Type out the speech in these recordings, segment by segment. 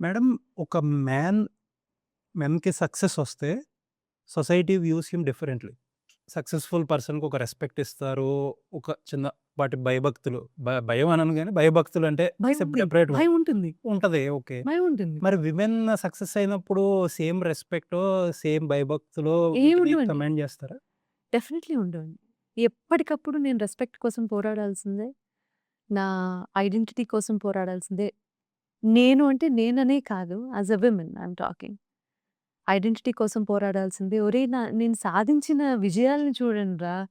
Madam, ఒక man మెన్‌కి success వస్తే society views him differently. Successful పర్సన్‌కి ఒక రెస్పెక్ట్ ఇస్తారు. ఒక చిన్నపాటి భయభక్తులు, భయం అనను గాని భయభక్తులు అంటే భయముంది. సెపరేట్‌గా భయముంటుంది. ఉంటది. ఓకే. భయముంటుంది. మరి విమెన్ సక్సెస్ అయినప్పుడు సేమ్ రెస్పెక్టో, సేమ్ భయభక్తులో వీటిని ఏముండవండి. కమాండ్ చేస్తారా? డెఫినెట్‌లీ ఉండవండి. ఎప్పటికప్పుడు నేను రెస్పెక్ట్ కోసం పోరాడాల్సిందే. నా ఐడెంటిటీ కోసం పోరాడాల్సిందే. నేను అంటే నేననే కాదు. As a women I'm talking. Identity కోసం పోరాడాల్సిందే. ఒరేయ్! నేను సాధించిన విజయాలను చూడండిరా.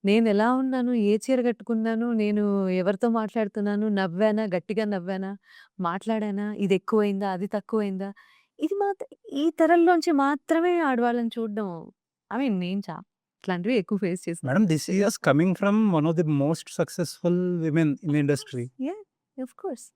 నేనెలా ఉన్నాను, ఏ చీర కట్టుకున్నాను, నేను ఎవరితో మాట్లాడుతున్నాను, నవ్వానా, గట్టిగా నవ్వానా, మాట్లాడానా, ఇది ఎక్కువైందా, అది తక్కువైందా, ఇది ఈ తరంలోంచి మాత్రమే ఆడవాళ్ళని చూడడం. ఐ మీన్ నేను ఇట్లాంటివి ఎక్కువ ఫేస్ చేశాను. Madam, this is coming from one of the most successful women in industry. Yeah! Of course.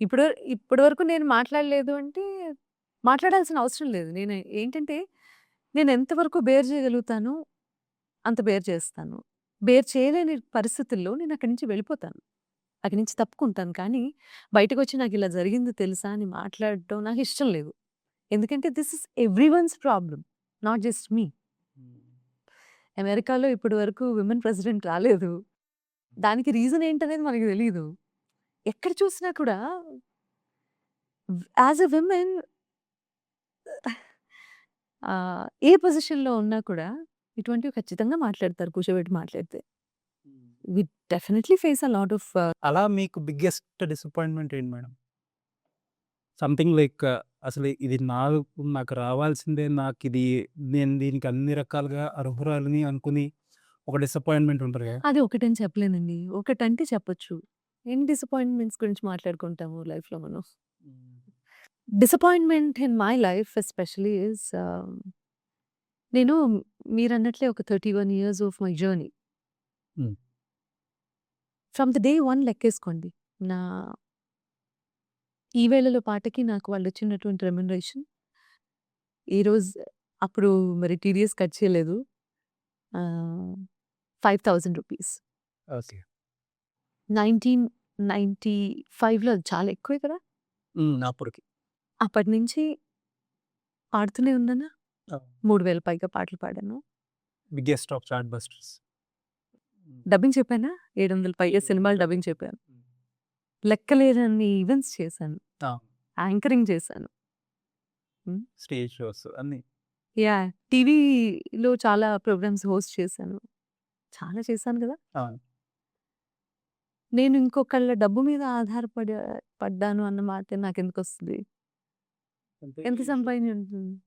ఇప్పుడు ఇప్పటి వరకు నేను మాట్లాడలేదు అంటే, మాట్లాడాల్సిన అవసరం లేదు. నేను ఏంటంటే, నేను ఎంతవరకు బేర్ చేయగలుగుతానో అంత బేర్ చేస్తాను. బేర్ చేయలేని పరిస్థితుల్లో నేను అక్కడి నుంచి వెళ్ళిపోతాను. అక్కడి నుంచి తప్పుకుంటాను. కానీ బయటకొచ్చి నాకిలా జరిగింది తెలుసా అని మాట్లాడటం నాకిష్టం లేదు. ఎందుకంటే this is everyone's problem. Not just me. అమెరికాలో ఇప్పటి వరకు విమెన్ ప్రెసిడెంట్ రాలేదు. దానికి రీజన్ ఏంటనేది మనకు తెలీదు. ఎక్కడ చూసినా కూడా యాస్ ఎ విమెన్ ఏ పొజిషన్‌లో ఉన్నా కూడా ఇటువంటివి ఖచ్చితంగా మాట్లాడతారు కూర్చోబెట్టి మాట్లాడితే. We definitely face a lot of అలా మీకు బిగ్గెస్ట్ డిసప్పాయింట్‌మెంట్ ఏంటి మేడం? సంథింగ్ లైక్ అసలు ఇది నాకు రావాల్సిందే. నేను దీనికి అన్ని రకాలుగా అర్హురాలిని అనుకుని ఒక డిసప్పాయింట్‌మెంట్ ఉంటది కదా! అది ఒకటని చెప్పలేనండి. ఒకటంటే చెప్పొచ్చు. ఎన్ని డిసప్పాయింట్‌మెంట్స్ గురించి మాట్లాడుకుంటాము లైఫ్‌లో మనం. Disappointment in my life especially is నేను మీరన్నట్లే ఒక 31 ఇయర్స్ ఆఫ్ మై జర్నీ. హ్మ్. From the day 1 లెక్కేసుకోండి. నా ఈ వేళలో పాటకి నాకు వాళ్ళిచ్చినటువంటి రెమ్యునరేషన్ ఈరోజు అప్పుడు మరి టీడీఎస్ కట్ చేయలేదు. ఆహ్, ₹5000 ఓకే. 1995లో అది చాలా ఎక్కువే కదా! హ్మ్. అప్పటికి. అప్పటినుంచి పాడుతూనే ఉన్నానా? ఆ! 3000 పైగా పాటలు పాడాను. Biggest of chart busters. హ్మ్. డబ్బింగ్ చెప్పానా? 700 పైగా సినిమాలు డబ్బింగ్ చెప్పాను. లెక్కలేనన్ని ఈవెంట్స్ చేశాను. ఆ! యాంకరింగ్ చేశాను. హ్మ్. స్టేజ్ షోస్ అన్నీ. యాహ్! టీవీలో చాలా ప్రోగ్రామ్స్ హోస్ట్ చేశాను. చాలా చేశాను గదా! అవును. నేను ఇంకొకళ్ళ డబ్బు మీద పడ్డాను అన్న మాట నాకెందుకొస్తది? అంటే ఎంత ఈ షో సంపాదించుంటుంది?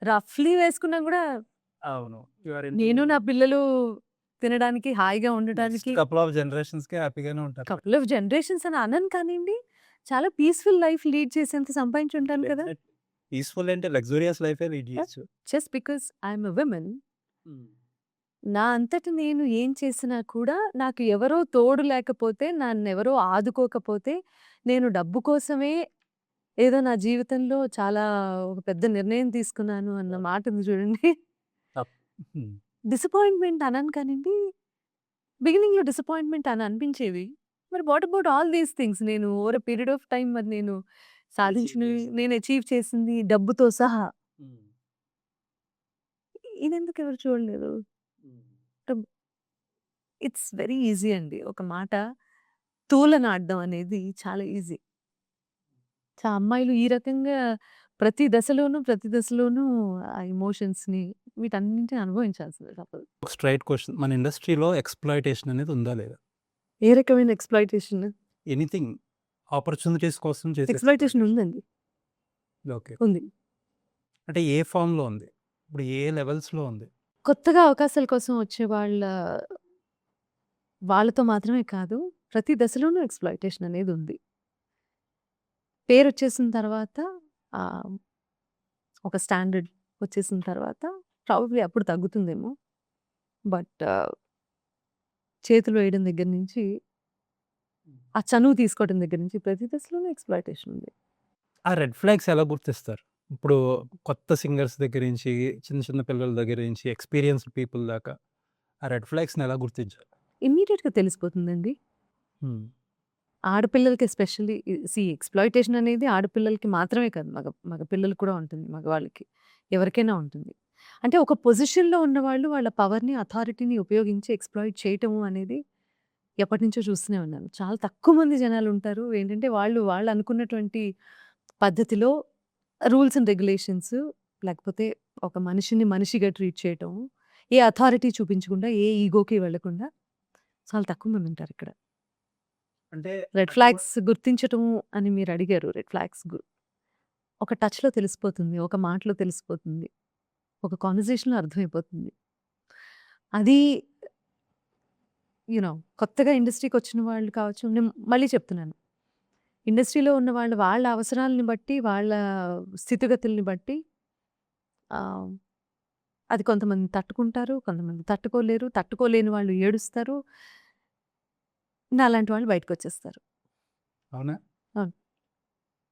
రఫ్‌లీ వేసుకున్నా గూడా అవును. యూ ఆర్ ఇంటూ నేను నా పిల్లలు తినడానికి, హాయిగా నెక్స్ట్ ఉండటానికి కపుల్ ఆఫ్ జనరేషన్స్‌కి హ్యాపీగానే ఉంటారు మేడం. కపుల్ ఆఫ్ జనరేషన్స్ అని అనను కానియండి. చాలా పీస్‌ఫుల్ లైఫ్ లీడ్ చేసేంత సంపాదించుంటాను కదా! డెఫినెట్ పీస్‌ఫుల్ అంటే లగ్జూరియస్ లైఫే లీడ్ యాహ్! చేయొచ్చు. Just because I am a women హ్మ్. నా అంతట నేను ఏం చేసినా కూడా నాకు ఎవరో తోడు లేకపోతే, నన్నెవరో ఆదుకోకపోతే, నేను డబ్బు కోసమే ఏదో నా జీవితంలో చాలా ఒక పెద్ద నిర్ణయం తీసుకున్నాను అన్న మాట ఉంది చూడండి. తప్ హ్మ్. డిసప్పాయింట్‌మెంట్ అనను కానండి. బిగినింగ్‌లో డిసప్పాయింట్‌మెంట్ అని అనిపించేవి. మరి what about all these things నేను over a period of time మరి నేను అచీవ్ సాధించినవి, చేసింది. నేను అచీవ్ చేసింది డబ్బుతో సహా. హ్మ్. ఇదెందుకు ఎవరు చూడలేదు? హ్మ్. టబ్ ఇట్స్ వెరీ ఈజీ అండి. ఒక మాట తూలనాడడం అనేది చాలా ఈజీ. అమ్మాయిలు ఈ రకంగా ప్రతి దశలోనూ ఆ ఎమోషన్స్‌ని వీటన్నింటిని అనుభవించాల్సిందే తప్పదు. ఒక స్ట్రెయిట్ క్వెషన్. మన ఇండస్ట్రీలో ఎక్స్‌ప్లాయిటేషన్ అనేది ఉందా లేదా? ఏ రకమైన ఎక్స్‌ప్లాయిటేషన్? ఎనీథింగ్ ఆపర్చునిటీస్ కోసం చేసే ఎక్స్‌ప్లాయిటేషన్ ఎక్స్‌ప్లాయిటేషన్. ఉందండి. ఓకే. ఉంది. అంటే ఏ ఫార్మ్‌లో ఉంది? ఇప్పుడు ఏ లెవెల్స్‌లో ఉంది? కొత్తగా అవకాశాల కోసం వచ్చే వాళ్ళతో మాత్రమే కాదు, ప్రతి దశలోనూ ఎక్స్‌ప్లాయిటేషన్ అనేదుంది. పేరొచ్చేసిన తర్వాత ఆహ్, ఒక స్టాండర్డ్ వచ్చేసిన తర్వాత ప్రాబబ్లీ అప్పుడు తగ్గుతుందేమో. బట్ చేతులు వేయడం దగ్గర నుంచి, ఆ చనువు తీసుకోవడం దగ్గర నుంచి ప్రతి దశలోనూ ఎక్స్‌ప్లాయిటేషన్ ఉంది. ఆ రెడ్ ఫ్లాగ్స్ ఎలా గుర్తిస్తారు? ఇప్పుడు కొత్త సింగర్స్ దగ్గర నుంచి, చిన్న చిన్న పిల్లల దగ్గర నుంచి, ఎక్స్‌పీరియన్స్‌డ్ పీపుల్ దాకా ఆ రెడ్ ఫ్లాగ్స్‌ని ఎలా గుర్తించాలి? ఇమ్మీడియేట్‌గా తెలిసిపోతుందండి. హ్మ్. ఆడపిల్లలకి ఎస్పెషల్లీ ఎక్స్‌ప్లాయిటేషన్ అనేది ఆడపిల్లలకి మాత్రమే కాదు. మగ పిల్లలకి కూడా ఉంటుంది. మగవాళ్ళకి. ఎవరికైనా ఉంటుంది. అంటే ఒక పొజిషన్‌లో ఉన్నవాళ్ళు వాళ్ళ పవర్‌ని, అథారిటీని ఉపయోగించి ఎక్స్‌ప్లాయిట్ చేయటము అనేది ఎప్పటినుంచో చూస్తూనే ఉన్నాను. చాలా తక్కువ మంది జనాలుంటారు. ఏంటంటే వాళ్ళు అనుకున్నటువంటి పద్ధతిలో రూల్స్ అండ్ రెగ్యులేషన్స్ లేకపోతే ఒక మనిషిని మనిషిగా ట్రీట్ చేయటం. ఏ అథారిటీ చూపించకుండా, ఏ ఈగోకి వెళ్ళకుండా చాలా తక్కువ మందుంటారిక్కడ. అంటే రెడ్ ఫ్లాగ్స్ గుర్తించటము అని మీరడిగారు. రెడ్ ఫ్లాగ్స్ ఒక టచ్‌లో తెలిసిపోతుంది. ఒక మాటలో తెలిసిపోతుంది. ఒక కన్వర్జేషన్‌లో అర్థమైపోతుంది. అది కొత్తగా ఇండస్ట్రీకొచ్చిన వాళ్ళు కావచ్చు. నేను మళ్ళీ చెప్తున్నాను. ఇండస్ట్రీలో ఉన్న వాళ్ళు వాళ్ళ అవసరాలను బట్టి, వాళ్ళ స్థితిగతుల్ని బట్టి ఆహ్, అది కొంతమంది తట్టుకుంటారు. కొంతమంది తట్టుకోలేరు. తట్టుకోలేని వాళ్ళు ఏడుస్తారు. నాలాంటి వాళ్ళు బయటకొచ్చేస్తారు. అవునా? అవును.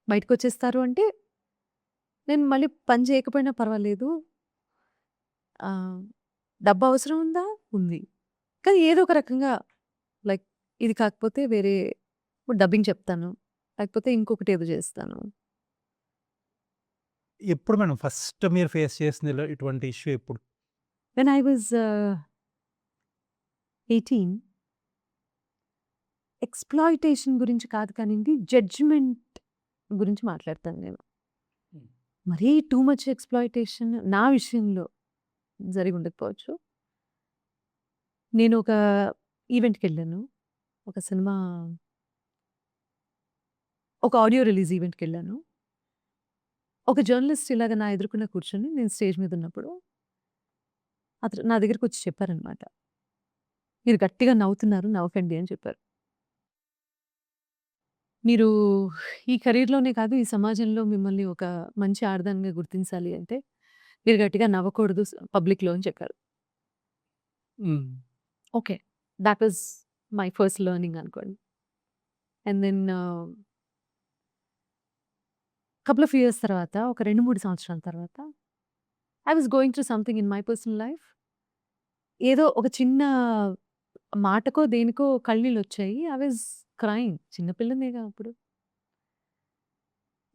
బయటకొచ్చేస్తారు అంటే, నేను మళ్ళీ పని చేయకపోయినా పర్వాలేదు. ఆహ్, డబ్బు అవసరం ఉందా? ఉంది. కానీ ఏదో ఒక రకంగా లైక్ ఇది కాకపోతే వేరే డబ్బింగ్ చెప్తాను. లేకపోతే ఇంకొకటి ఏదో చేస్తాను. ఎప్పుడు మేడం ఫస్ట్ మీరు ఫేస్ చేసింది ఇటువంటి ఇష్యూ ఎప్పుడు? వెన్ ఐ వాస్ 18 ఎక్స్‌ప్లాయిటేషన్ గురించి కాదు కానియండి, జడ్జ్‌మెంట్ గురించి మాట్లాడతాను నేను. హ్మ్. మరీ టూ మచ్ ఎక్స్‌ప్లాయిటేషన్ నా విషయంలో జరిగుండకపోవచ్చు. నేను ఒక ఈవెంట్‌కెళ్ళాను. ఒక సినిమా ఒక ఆడియో రిలీజ్ ఈవెంట్‌కెళ్ళాను. ఒక జర్నలిస్ట్ ఇలాగ నా ఎదురుగుండా కూర్చొని నేను స్టేజ్ మీద ఉన్నప్పుడు అతను నా దగ్గరకొచ్చి చెప్పారనమాట. "మీరు గట్టిగా నవ్వుతున్నారు. నవ్వకండి" అని చెప్పారు. "మీరు ఈ కెరీర్‌లోనే కాదు, ఈ సమాజంలో మిమ్మల్ని ఒక మంచి ఆడదానిగా గుర్తించాలి అంటే, మీరు గట్టిగా నవ్వకూడదు పబ్లిక్‌లో" అని చెప్పారు. Hmm. Okay. That was my first learning అనుకోండి. And then couple of years తర్వాత ఒక 2, 3 సంవత్సరాల తర్వాత I was going through something in my personal life. ఏదో ఒక చిన్న మాటకో, దేనికో కన్నీళ్ళొచ్చాయి. I was crying. చిన్న పిల్లనేగా అప్పుడు.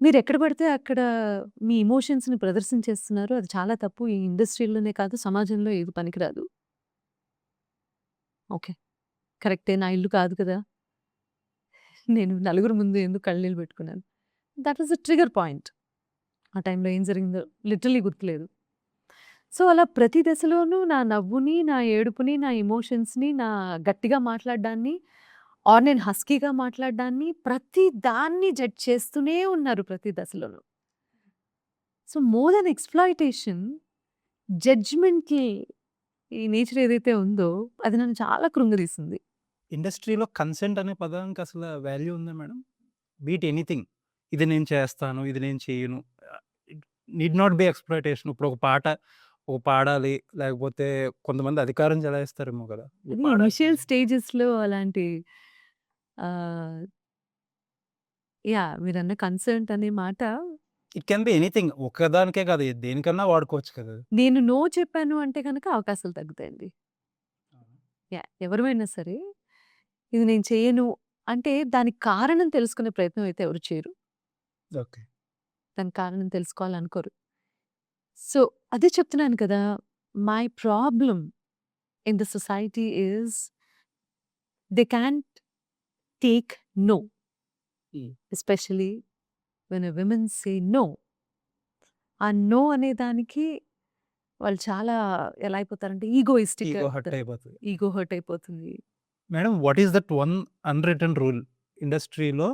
మీరెక్కడ పడితే అక్కడ మీ ఎమోషన్స్‌ని ప్రదర్శించేస్తున్నారు. అది చాలా తప్పు. ఈ ఇండస్ట్రీలోనే కాదు, సమాజంలో ఏది పనికిరాదు. ఓకే. కరెక్టే. నా ఇల్లు కాదు కదా! నేను నలుగురు ముందు ఎందుకు కన్నీళ్ళు పెట్టుకున్నాను. That was the trigger point. ఆ టైంలో ఏం జరిగిందో లిటరల్లీ గుర్తులేదు. సో, అలా ప్రతి దశలోనూ నా నవ్వుని, నా ఏడుపుని, నా ఎమోషన్స్‌ని, నా గట్టిగా మాట్లాడడాన్ని నేను హస్కీగా మాట్లాడడాన్ని, ప్రతి దాన్ని జడ్జ్ చేస్తూనే ఉన్నారు ప్రతి దశలోనూ. సో, మోర్ థాన్ ఎక్స్‌ప్లాయిటేషన్, జడ్జ్‌మెంట్‌కి ఈ నేచర్ ఏదైతే ఉందో అది నన్ను చాలా కృంగదీసింది. ఇండస్ట్రీలో కన్సెంట్ అనే పదానికి అసల వాల్యూ ఉందా మేడం? Beat anything. ఇది నేను చేస్తాను, ఇది నేను చేయను. It need not be exploitation. ఇప్పుడు ఒక పాట పాడాలి, లేకపోతే కొంతమంది అధికారం చెలాయిస్తారేమో కదా! ఇది అది పాడాల్సిందే. ఇనిషియల్ స్టేజెస్‌లో అలాంటి ఆహ్, యాహ్! మీరన్న కన్సర్ట్ అనే మాట ఇట్ కెన్ బి ఎనీథింగ్. ఒక్కదానికే కాదు. దేనికన్నా వాడుకోవచ్చు కదా! నేను నో చెప్పాను అంటే గనక అవకాశాలు తగ్గుతాయండి. యాహ్! ఎవరివైనా సరే, ఇది నేను చేయను అంటే దానికి కారణం తెలుసుకునే ప్రయత్నం అయితే ఎవరు చేయరు. ఓకే. దానికి కారణం తెలుసుకోవాలనుకోరు. సో, అదే చెప్తున్నాను కదా! My problem in the society is they can't take no. Hmm. Especially when a women say no. ఆ నో అనే దానికి వాళ్ళు చాలా ఎలా అయిపోతారంటే ఈగోయిస్టిక్‌గా ఈగో హర్ట్ అయిపోతారు. అయిపోతది. ఈగో హర్ట్ అయిపోతుంది. Madam what is that one unwritten rule? ఇండస్ట్రీలో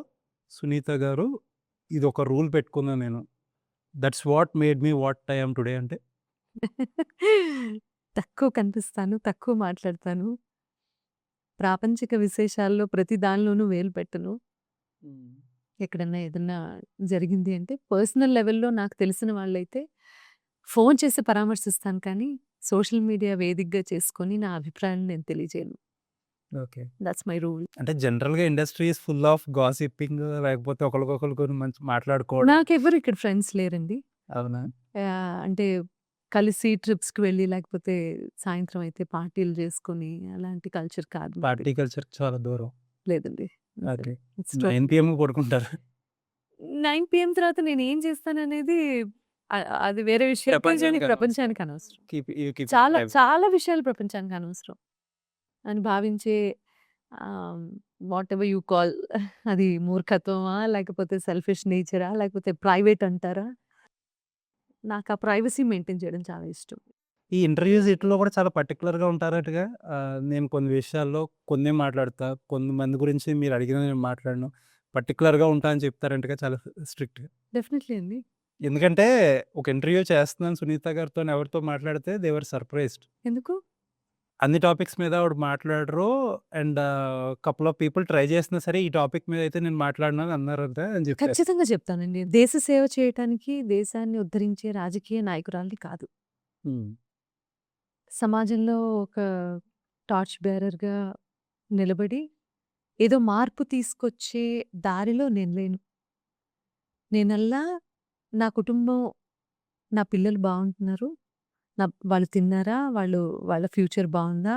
సునీత గారు ఇదొక రూల్ పెట్టుకున్నా నేను. That's what made me what I am today అంటే? తక్కువ కనిపిస్తాను. తక్కువ మాట్లాడతాను. ప్రాపంచిక విశేషాల్లో ప్రతి దానిలోనూ వేలు పెట్టను. హ్మ్. ఎక్కడన్నా ఏదన్నా జరిగింది అంటే పర్సనల్ లెవెల్‌లో నాకు తెలిసిన వాళ్ళైతే ఫోను చేసి పరామర్శిస్తాను కానీ, సోషల్ మీడియా వేదికగా చేసుకొని నా అభిప్రాయాలను నేను తెలియజేయను. ఓకే. Thoughts my rule. అంటే జనరల్‌గా industry is full of gossiping లేకపోతే ఒకళ్ళకొకళ్ళు గురించి మంచి మాట్లాడుకోవడం. నాకెవ్వరు ఇక్కడ ఫ్రెండ్స్ లేరండి. అవునా? అంటే కలిసి ట్రిప్స్‌కి వెళ్ళి లేకపోతే సాయంత్రం అయితే పార్టీలు చేసుకొని అలాంటి కల్చర్ కాదు మాది. పార్టీ కల్చర్ చాలా దూరం. లేదండి. ఓకే. ఇట్స్ టోటల్ 9 PM పడుకుంటారు. 9 PM తర్వాత నేనేం చేస్తాననేది అది వేరే విషయం. ప్రపంచానికి అనవసరం. ప్రపంచానికి అనవసరం. కీప్ యూ కీప్ చాలా ప్రైవేట్. చాలా విషయాలు ప్రపంచానికి అనవసరం అని భావించే వాటెవర్ యూ కాల్ అది మూర్ఖత్వమా? లేకపోతే సెల్ఫిష్ నేచరా? లేకపోతే ప్రైవేట్ అంటారా? నాకు ఆ ప్రైవసీ మెయింటైన్ చేయడం చాలా ఇష్టం. ఈ ఇంటర్‌వ్యూస్ ఈటిల్లో కూడా చాలా పర్టిక్యులర్‌గా ఉంటారటగా? నేను కొన్ని విషయాల్లో కొన్నే మాట్లాడతా. కొంతమంది గురించి మీరు అడిగినవి నేను మాట్లాడను. పర్టిక్యులర్‌గా ఉంటా అని చెప్తారంటగా చాలా స్ట్రిక్ట్‌గా. డెఫినెట్‌లీ అండి. ఎందుకంటే ఒక ఇంటర్వ్యూ చేస్తున్నాను సునీత గారితోని ఎవరితో మాట్లాడితే దే వర్ సర్ప్రైజ్డ్. ఎందుకు? అన్ని టాపిక్స్ మీద ఆవిడ మాట్లాడరు. And couple of people try చేసినా సరే ఈ టాపిక్ మీద అయితే నేను మాట్లాడను అని అన్నారంట అని చెప్పారు. ఖచ్చితంగా చెప్తానండి. దేశ సేవ చేయటానికి, దేశాన్ని ఉద్ధరించే రాజకీయ నాయకురాలిని కాదు. హ్మ్. సమాజంలో ఒక టార్చ్ బేరర్‌గా నిలబడి, ఏదో మార్పు తీసుకొచ్చే దారిలో నేను లేను. నేనల్లా నా కుటుంబం, నా పిల్లలు బావుంటున్నారు. వాళ్ళు తిన్నారా? వాళ్ళ ఫ్యూచర్ బావుందా?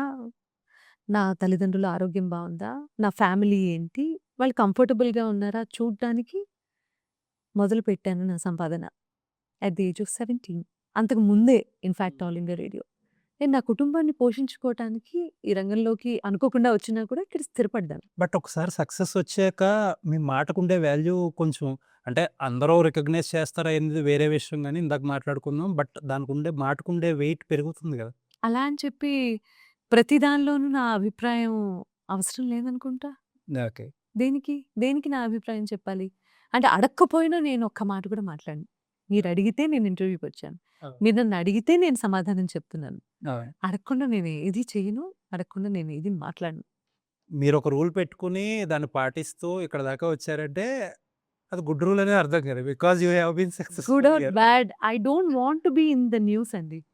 నా తల్లిదండ్రుల ఆరోగ్యం బావుందా? నా ఫ్యామిలీ ఏంటి? వాళ్ళు కంఫర్టబుల్‌గా ఉన్నారా? చూడ్డానికి మొదలుపెట్టాను నా సంపాదన. At the age of 17. అంతకు ముందే ఇన్‌ఫాక్ట్ ఆల్ ఇండియా రేడియో. నేను నా కుటుంబాన్ని పోషించుకోవటానికి ఈ రంగంలోకి అనుకోకుండా వచ్చినా కూడా ఇక్కడ స్థిరపడ్డాను. బట్ ఒకసారి సక్సెస్ వచ్చాక మీ మాటకుండే వాల్యూ కొంచెం అంటే అందరూ రికగ్నైజ్ చేస్తారా అనేది వేరే విషయం గానీ ఇందాక మాట్లాడుకున్నాం. బట్ దానికుండే మాటకుండే వెయిట్ పెరుగుతుంది గదా! అలా అని చెప్పి ప్రతి దానిలోనూ నా అభిప్రాయం అవసరం లేదనుకుంటా. ఓకే. దేనికి? దేనికి నా అభిప్రాయం చెప్పాలి? అంటే అడక్కపోయినా నేను ఒక్క మాట కూడా మాట్లాడను. మీరడిగితే నేను ఇంటర్వ్యూకొచ్చాను. అవును. మీరు నన్ను అడిగితే నేను సమాధానం చెప్తున్నాను. అవును. అడగకుండా నేను ఏది చెయ్యను. అడగకుండా నేను ఏది మాట్లాడను. మీరొక రూల్ పెట్టుకొని దాన్ని పాటిస్తూ ఇక్కడ దాకా వచ్చారంటే అది గుడ్ రూల్ అనే అర్థం కదా! Because you have been good successful are here. But I don't want to be in the news అండి.